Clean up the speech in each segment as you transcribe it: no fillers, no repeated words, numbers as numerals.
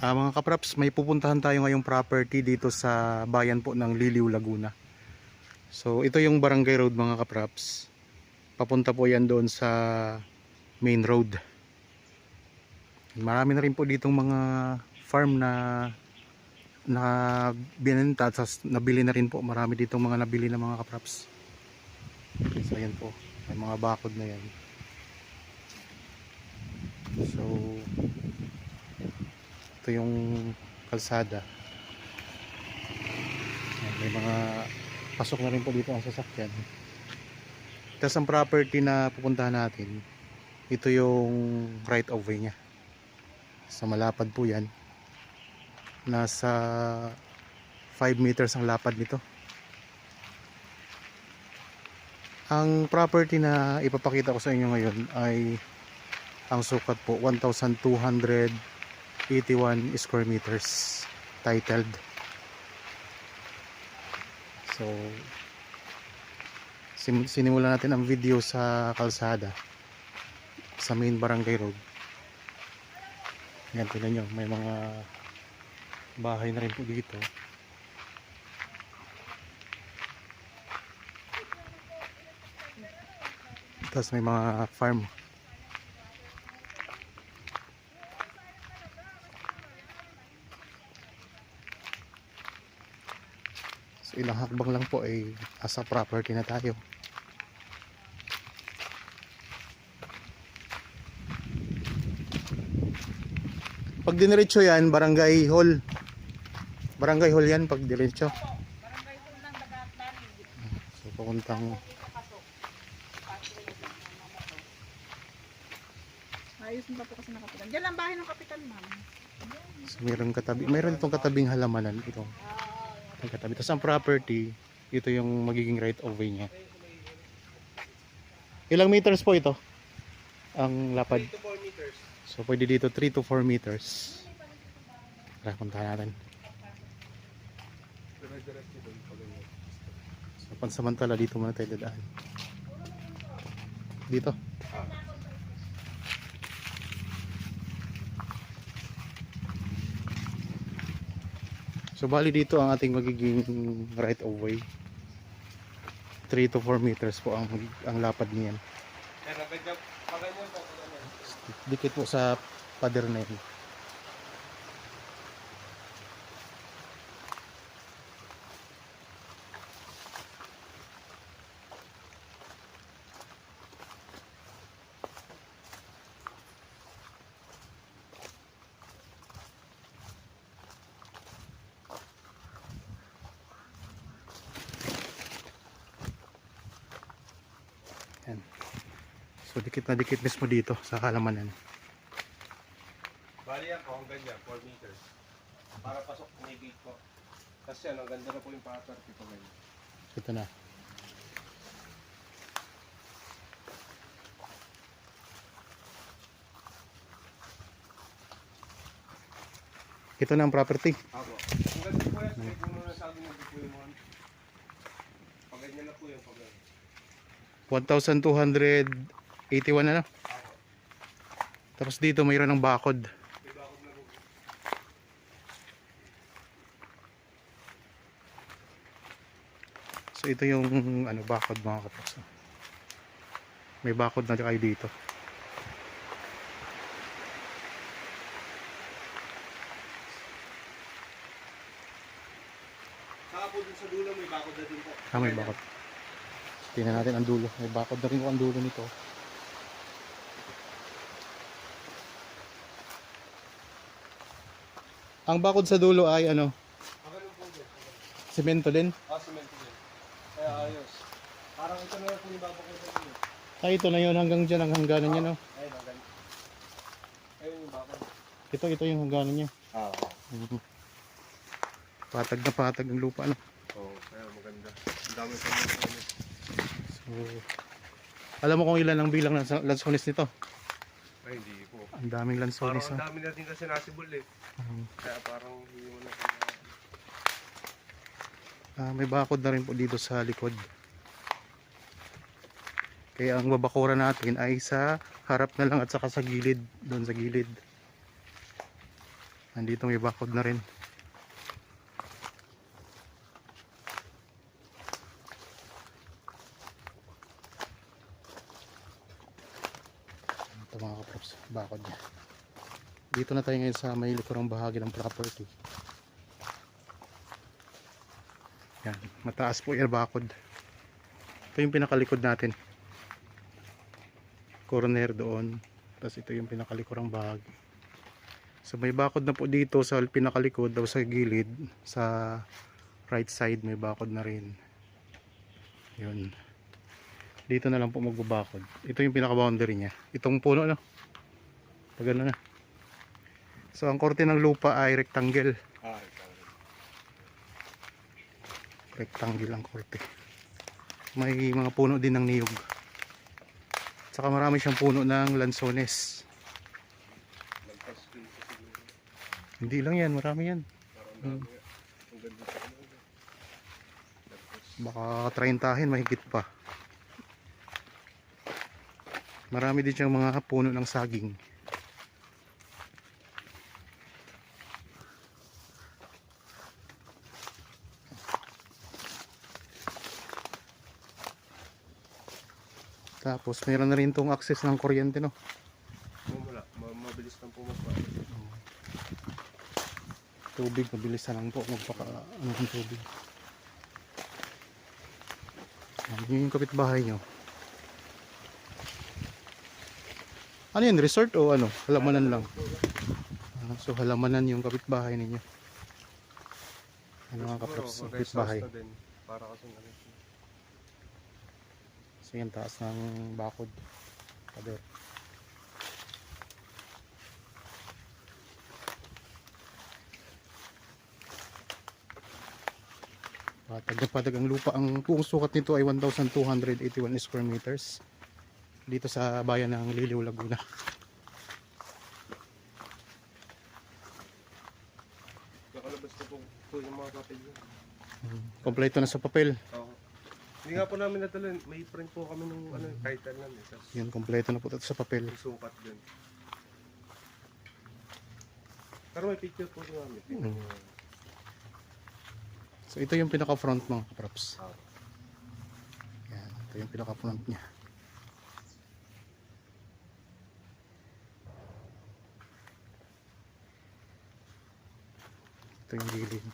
Mga kapraps, may pupuntahan tayo ngayong property dito sa bayan po ng Liliw, Laguna. So ito yung Barangay Road mga kapraps. Papunta po yan doon sa main road. Marami na rin po ditong mga farm na binenta at nabili na rin po. Marami ditong mga nabili na mga kapraps. So yan po, may mga bakod na yan. So ito yung kalsada. May mga pasok na rin po dito ang sasakyan. Tapos ang property na pupuntahan natin, ito yung right of way niya. Sa malapad po yan. Nasa 5 meters ang lapad nito. Ang property na ipapakita ko sa inyo ngayon ay ang sukat po 1,281 square meters, titled. So sinimulan natin ang video sa kalsada, sa main barangay road. Yan, tingnan nyo, may mga bahay na rin po dito. Tapos may mga farm. So ilang hakbang lang po ay asa property na tayo. Pag diniretso yan, barangay hall. Barangay hall yan pag diretso. Barangay hall ng Dagatan. So papuntang Ayos pa po kasi ng kapitan. Diyan lang bahay ng kapitan, ma'am. so, mayroon itong katabing halamanan ito. Ang katabi. Tapos ang property, ito yung magiging right of way niya. Ilang meters po ito? Ang lapad? 3 to 4 meters. So pwede dito 3 to 4 meters. Tara, puntahan natin. So pansamantala dito muna tayo dadaan. Dito. So bali dito ang ating magiging right of way. 3 to 4 meters po ang lapad niyan. Kaya nagagap, paganyan po. Dikit po sa pader na yun. Yan. So dikit na dikit mismo dito sa halamanan. Bali yan po, hanggang yan, 4 meters. Para pasok may gate po. Kasi yan, ang ganda na po yung property po ngayon. Ito na. Ito na ang property. Ako. Ang ganda po yan, kahit kung ano sabi mo po yung mga. Paganyan na po yung paganyan. 1,281 na. Tapos dito mayroon ng bakod. May bakod na po. So ito yung bakod mga kapatid. May bakod na kayo dito. Saka po dun sa dulo may bakod na din po. May bakod. Tingnan natin ang dulo. May bakod na rin po ang dulo nito. Ang bakod sa dulo ay Ang ganun po din. semento din. Cement din. Kaya ayos. Parang ito na lang po yung babakod na din. Ito na yun hanggang dyan ang hangganan niya, no? Ayun, ang ganda. Ayun yung bakod. Ito yung hangganan niya. Patag na patag ang lupa, no? Oo, kaya maganda. Ang dami pa yung lansones. So, alam mo kung ilan ang bilang ng lansones nito? Ay, hindi po. Ang daming lansones. Parang ang dami natin kasi nasibol eh. Kaya parang hindi mo na May bakod na rin po dito sa likod. Kaya ang babakura natin ay sa harap na lang at saka sa gilid. Doon sa gilid. Nandito may bakod na rin. Ito mga kaprops, bakod niya. Dito na tayo ngayon sa may likurang bahagi ng property. Yan, mataas po yung bakod. Ito yung pinakalikod natin. Corner doon. Tapos ito yung pinakalikurang bahagi. So may bakod na po dito sa pinakalikod daw sa gilid. Sa right side may bakod na rin. Yun. Dito na lang po magbabakod. Ito yung pinaka-boundary niya. Itong puno no. Pag ano na. So ang korte ng lupa ay rectangle. Rectangle ang korte. May mga puno din ng niyog. Saka marami siyang puno ng lansones. Hindi lang yan, marami yan. Baka 30 mahigit pa. Marami din siyang mga puno ng saging. Tapos meron na rin tong access ng kuryente no. Wala, mabilis lang po Tubig, mabilis na lang po magpaka ano ng tubig. Yun yung kapitbahay nyo. Ano yun, resort o ano? Halamanan lang. So halamanan yung kapitbahay ninyo. Ano mga kaprops, kapitbahay. Para kasi ano. So yan, taas ng bakod. Pader. Patag na patag ang lupa. Ang buong sukat nito ay 1,281 square meters. Dito sa bayan ng Liliw, Laguna. Nakalabas na po yung mga papel yun. Kompleto na sa papel. Oo. Hindi nga po namin nadala. May print po kami ng ano, title lang. Tapos Yun, kompleto na po ito sa papel. may sukat din. Pero may picture po namin. So ito yung pinaka front mga kaprops. Ah. Yan, ito yung pinaka front niya. Ito yung gilid.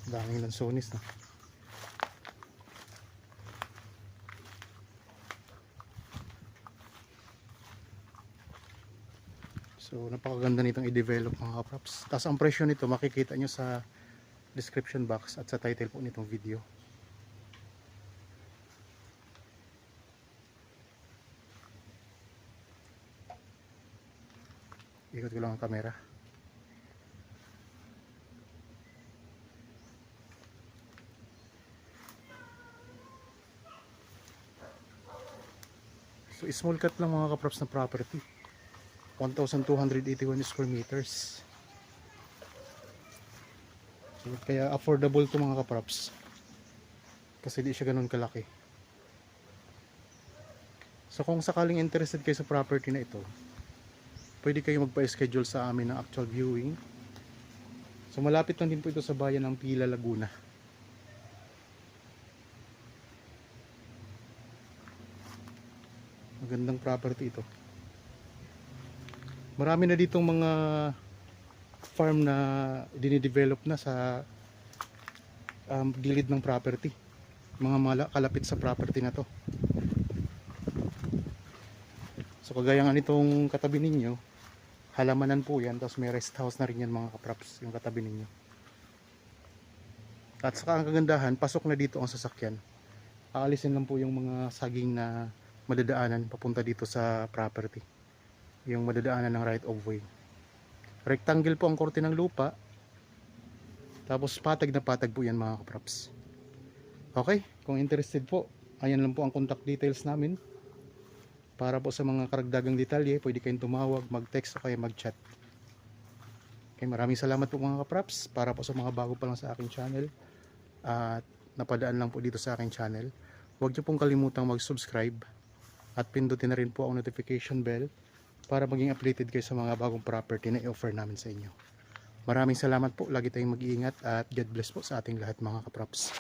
Daming lansones na. So napakaganda nitong i-develop mga kaprops. Tapos ang presyo nito makikita nyo sa description box at sa title po nitong video. Ikot ko lang ang camera. So small cut lang mga kaprops na property. 1,281 square meters. So, kaya affordable to mga kaprops. Kasi di siya ganun kalaki. So kung sakaling interested kayo sa property na ito, pwede kayo magpa-schedule sa amin ng actual viewing. So malapit lang din po ito sa bayan ng Pila, Laguna. Magandang property ito. Marami na ditong mga farm na dinidevelop na sa gilid ng property. Mga kalapit sa property na to. So kagaya nga nitong katabi ninyo, halamanan po yan, tapos may rest house na rin yan mga kaprops, yung katabi ninyo. At saka ang kagandahan, pasok na dito ang sasakyan. Aalisin lang po yung mga saging na madadaanan papunta dito sa property. Yung madadaanan ng right of way. Rectangle po ang korte ng lupa. Tapos patag na patag po yan mga kaprops. Okay, kung interested po, ayan lang po ang contact details namin. Para po sa mga karagdagang detalye, pwede kayong tumawag, mag-text o kaya mag-chat. Okay, maraming salamat po mga kaprops. Para po sa mga bago pa lang sa aking channel at napadaan lang po dito sa aking channel, huwag niyo pong kalimutang mag-subscribe at pindutin na rin po ang notification bell para maging updated kayo sa mga bagong property na i-offer namin sa inyo. Maraming salamat po. Lagi tayong mag-iingat at God bless po sa ating lahat mga kaprops.